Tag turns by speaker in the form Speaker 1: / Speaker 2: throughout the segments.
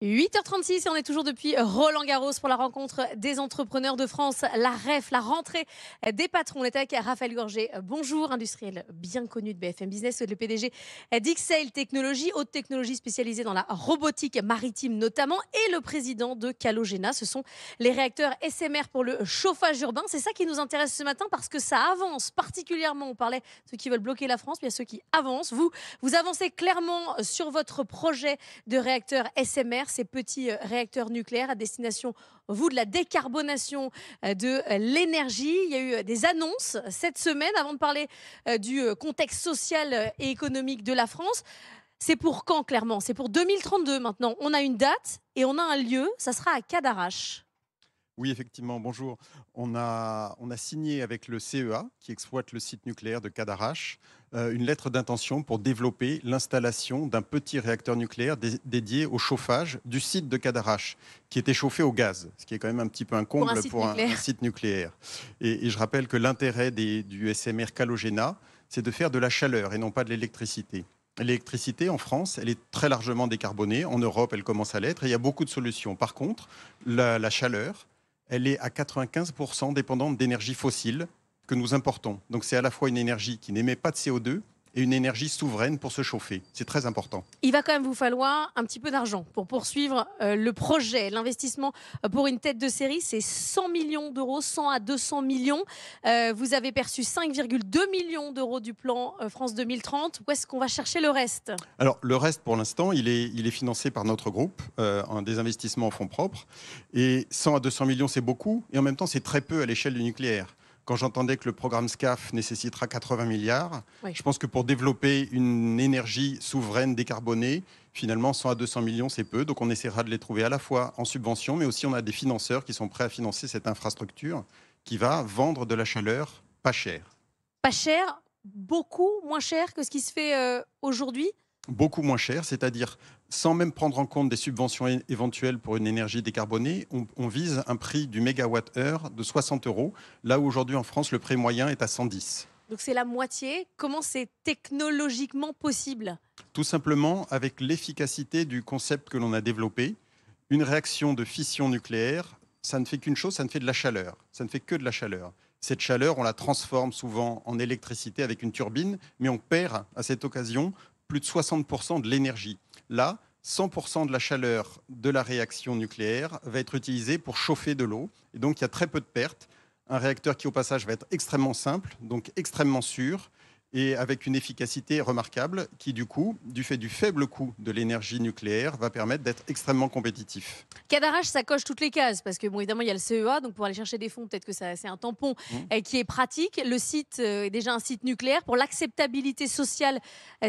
Speaker 1: 8h36 et on est toujours depuis Roland-Garros pour la rencontre des entrepreneurs de France, la REF, la rentrée des patrons. On est avec Raphaël Gorgé. Bonjour, industriel bien connu de BFM Business, le PDG d'XL Technologies, haute technologie spécialisée dans la robotique maritime notamment, et le président de Calogena. Ce sont les réacteurs SMR pour le chauffage urbain. C'est ça qui nous intéresse ce matin parce que ça avance particulièrement. On parlait de ceux qui veulent bloquer la France, mais il y a ceux qui avancent. Vous avancez clairement sur votre projet de réacteurs SMR, ces petits réacteurs nucléaires à destination, vous, de la décarbonation de l'énergie. Il y a eu des annonces cette semaine. Avant de parler du contexte social et économique de la France, c'est pour quand clairement? C'est pour 2032 maintenant. On a une date et on a un lieu. Ça sera à Cadarache.
Speaker 2: Oui, effectivement, bonjour. On a signé avec le CEA, qui exploite le site nucléaire de Cadarache, une lettre d'intention pour développer l'installation d'un petit réacteur nucléaire dédié au chauffage du site de Cadarache, qui était chauffé au gaz, ce qui est quand même un petit peu un
Speaker 1: Pour un
Speaker 2: comble
Speaker 1: site
Speaker 2: pour un
Speaker 1: nucléaire.
Speaker 2: site nucléaire. Et je rappelle que l'intérêt du SMR Calogena, c'est de faire de la chaleur et non pas de l'électricité. L'électricité en France, elle est très largement décarbonée. En Europe, elle commence à l'être et il y a beaucoup de solutions. Par contre, la chaleur, elle est à 95% dépendante d'énergie fossile que nous importons. Donc c'est à la fois une énergie qui n'émet pas de CO2 et une énergie souveraine pour se chauffer. C'est très important.
Speaker 1: Il va quand même vous falloir un petit peu d'argent pour poursuivre le projet. L'investissement pour une tête de série, c'est 100 millions d'euros, 100 à 200 millions. Vous avez perçu 5,2 millions d'euros du plan France 2030. Où est-ce qu'on va chercher le reste?
Speaker 2: Alors le reste, pour l'instant, il est financé par notre groupe, des investissements en fonds propres. Et 100 à 200 millions, c'est beaucoup. Et en même temps, c'est très peu à l'échelle du nucléaire. Quand j'entendais que le programme SCAF nécessitera 80 milliards,
Speaker 1: Oui.
Speaker 2: je pense que pour développer une énergie souveraine décarbonée, finalement 100 à 200 millions, c'est peu. Donc on essaiera de les trouver à la fois en subvention, mais aussi on a des financeurs qui sont prêts à financer cette infrastructure qui va vendre de la chaleur pas chère.
Speaker 1: Pas cher, beaucoup moins cher que ce qui se fait aujourd'hui.
Speaker 2: Beaucoup moins cher, c'est-à-dire sans même prendre en compte des subventions éventuelles pour une énergie décarbonée, on vise un prix du mégawatt-heure de 60 euros, là où aujourd'hui en France, le prix moyen est à 110.
Speaker 1: Donc c'est la moitié. Comment c'est technologiquement possible?
Speaker 2: Tout simplement avec l'efficacité du concept que l'on a développé. Une réaction de fission nucléaire, ça ne fait qu'une chose, ça ne fait de la chaleur. Ça ne fait que de la chaleur. Cette chaleur, on la transforme souvent en électricité avec une turbine, mais on perd à cette occasion plus de 60% de l'énergie. Là, 100% de la chaleur de la réaction nucléaire va être utilisée pour chauffer de l'eau. Et donc, il y a très peu de pertes. Un réacteur qui, au passage, va être extrêmement simple, donc extrêmement sûr, et avec une efficacité remarquable qui, du coup, du fait du faible coût de l'énergie nucléaire, va permettre d'être extrêmement compétitif.
Speaker 1: Cadarache, ça coche toutes les cases parce que, bon, évidemment, il y a le CEA, donc pour aller chercher des fonds, peut-être que c'est un tampon
Speaker 2: Mmh.
Speaker 1: qui est pratique. Le site est déjà un site nucléaire. Pour l'acceptabilité sociale,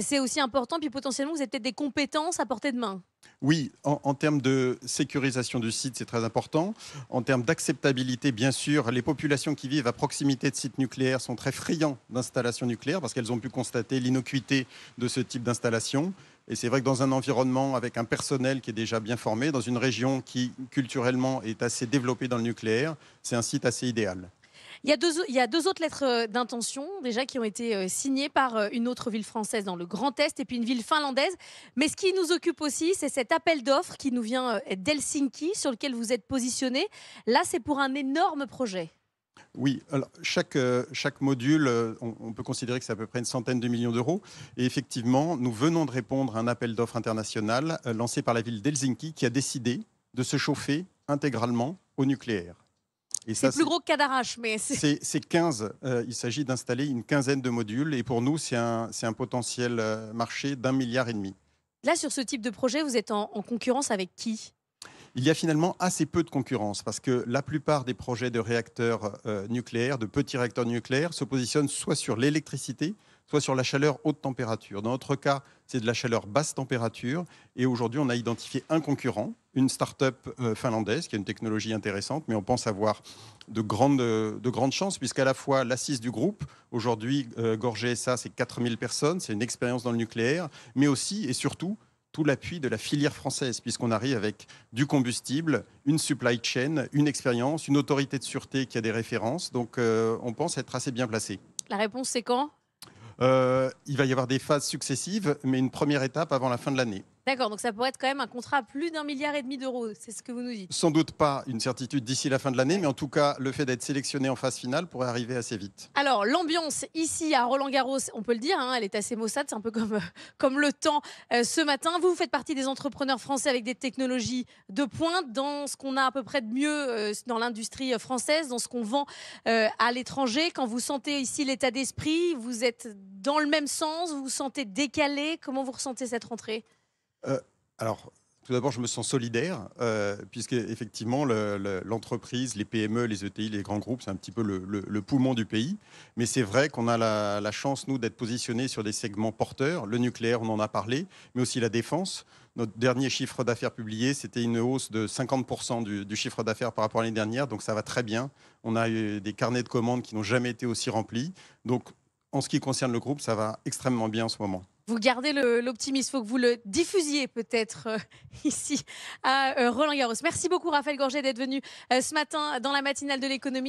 Speaker 1: c'est aussi important. Puis potentiellement, vous avez peut-être des compétences à portée de main.
Speaker 2: Oui, en termes de sécurisation du site, c'est très important. En termes d'acceptabilité, bien sûr, les populations qui vivent à proximité de sites nucléaires sont très friands d'installations nucléaires parce qu'elles ont pu constater l'innocuité de ce type d'installation. Et c'est vrai que dans un environnement avec un personnel qui est déjà bien formé, dans une région qui culturellement est assez développée dans le nucléaire, c'est un site assez idéal.
Speaker 1: Il y a deux autres lettres d'intention déjà qui ont été signées par une autre ville française dans le Grand Est et puis une ville finlandaise. Mais ce qui nous occupe aussi, c'est cet appel d'offres qui nous vient d'Helsinki sur lequel vous êtes positionné. Là, c'est pour un énorme projet.
Speaker 2: Oui, alors chaque module, on peut considérer que c'est à peu près une centaine de millions d'euros. Et effectivement, nous venons de répondre à un appel d'offres international lancé par la ville d'Helsinki qui a décidé de se chauffer intégralement au nucléaire. Et
Speaker 1: C'est
Speaker 2: ça,
Speaker 1: plus gros que Cadarache, mais c'est...
Speaker 2: c'est 15. Il s'agit d'installer une quinzaine de modules. Et pour nous, c'est un potentiel marché d'1,5 milliard.
Speaker 1: Là, sur ce type de projet, vous êtes en concurrence avec qui?
Speaker 2: Il y a finalement assez peu de concurrence parce que la plupart des projets de réacteurs nucléaires, de petits réacteurs nucléaires, se positionnent soit sur l'électricité, soit sur la chaleur haute température. Dans notre cas, c'est de la chaleur basse température. Et aujourd'hui, on a identifié un concurrent, une start-up finlandaise qui a une technologie intéressante, mais on pense avoir de grandes chances, puisqu'à la fois l'assise du groupe, aujourd'hui, Gorgé SA, c'est 4000 personnes, c'est une expérience dans le nucléaire, mais aussi et surtout tout l'appui de la filière française, puisqu'on arrive avec du combustible, une supply chain, une expérience, une autorité de sûreté qui a des références. Donc, on pense être assez bien placé.
Speaker 1: La réponse, c'est quand?
Speaker 2: Il va y avoir des phases successives, mais une première étape avant la fin de l'année.
Speaker 1: D'accord, donc ça pourrait être quand même un contrat à plus d'1,5 milliard d'euros, c'est ce que vous nous dites?
Speaker 2: Sans doute pas une certitude d'ici la fin de l'année,
Speaker 1: Ouais.
Speaker 2: mais en tout cas, le fait d'être sélectionné en phase finale pourrait arriver assez vite.
Speaker 1: Alors, l'ambiance ici à Roland-Garros, on peut le dire, hein, elle est assez maussade, c'est un peu comme, comme le temps ce matin. Vous faites partie des entrepreneurs français avec des technologies de pointe dans ce qu'on a à peu près de mieux dans l'industrie française, dans ce qu'on vend à l'étranger. Quand vous sentez ici l'état d'esprit, vous êtes dans le même sens, vous vous sentez décalé. Comment vous ressentez cette rentrée?
Speaker 2: Euh, alors, tout d'abord, je me sens solidaire, puisque effectivement, l'entreprise, les PME, les ETI, les grands groupes, c'est un petit peu le poumon du pays. Mais c'est vrai qu'on a la chance, nous, d'être positionnés sur des segments porteurs. Le nucléaire, on en a parlé, mais aussi la défense. Notre dernier chiffre d'affaires publié, c'était une hausse de 50% du chiffre d'affaires par rapport à l'année dernière. Donc, ça va très bien. On a eu des carnets de commandes qui n'ont jamais été aussi remplis. Donc, en ce qui concerne le groupe, ça va extrêmement bien en ce moment.
Speaker 1: Vous gardez l'optimisme, il faut que vous le diffusiez peut-être ici à Roland-Garros. Merci beaucoup Raphaël Gorgé d'être venu ce matin dans la matinale de l'économie.